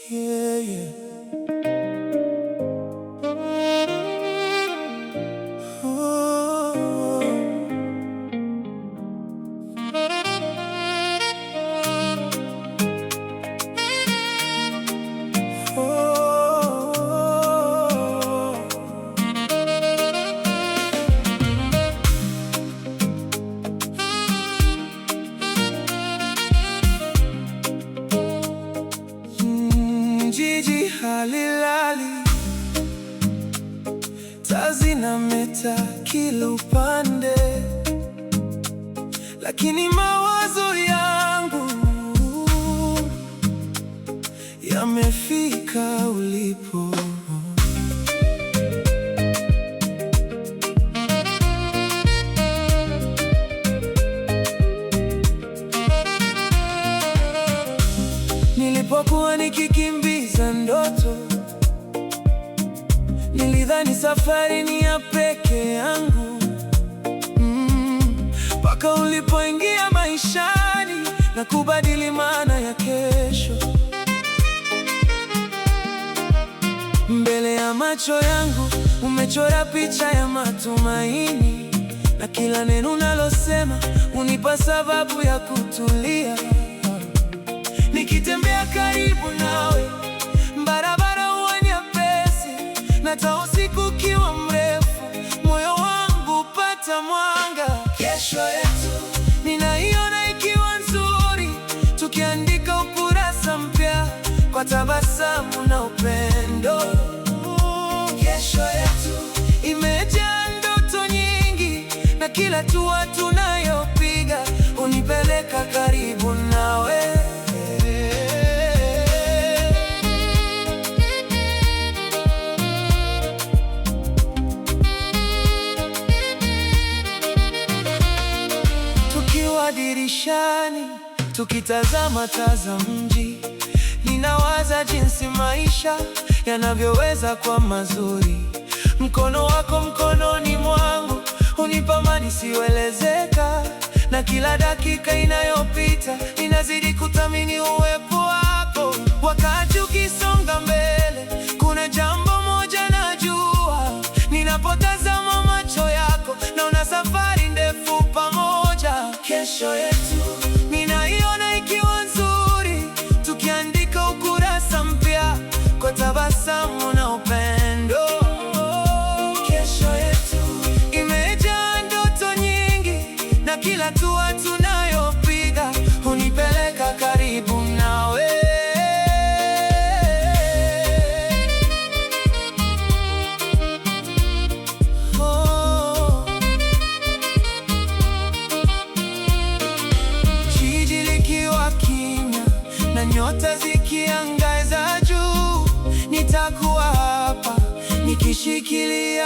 Yeah, yeah. Oh, jiji halilali, taa zinameta kila upande, lakini mawazo yangu yamefika ulipo. Nilipokuwa nikikimbiza ndoto, nilidhani safari ni ya peke yangu, mpaka ulipoingia maishani na kubadili maana ya kesho. Mbele ya macho yangu umechora picha ya matumaini, na kila neno unalosema unipa sababu ya kutulia. Nikitembea karibu nawe, barabara huwa nyepesi, na hata usiku ukiwa mrefu, moyo wangu hupata mwanga. Kesho yetu ninaiona ikiwa nzuri, tukiandika ukurasa mpya kwa tabasamu na upendo. Kesho yetu imejaa ndoto nyingi, na kila hatua tunayopiga hunipeleka karibu nawe. Tukiwa dirishani tukitazama taa za mji, ninawaza jinsi maisha yanavyoweza kuwa mazuri. Mkono wako mkononi mwangu hunipa amani isiyoelezeka, na kila dakika inayopita ninazidi kuthamini uwepo wako. Wakati ukisonga mbele, kuna jambo moja najua, ninapotazama macho yako naona safari ndefu pamoja. Kesho yetu ninaiona ikiwa nzuri, tukiandika ukurasa mpya kwa tabasamu na upendo. Kesho yetu imejaa ndoto nyingi, na kila hatua tunayopiga hunipeleka karibu nawe. Jiji likiwa kimya na nyota zikiangaza juu, nitakuwa hapa nikishikilia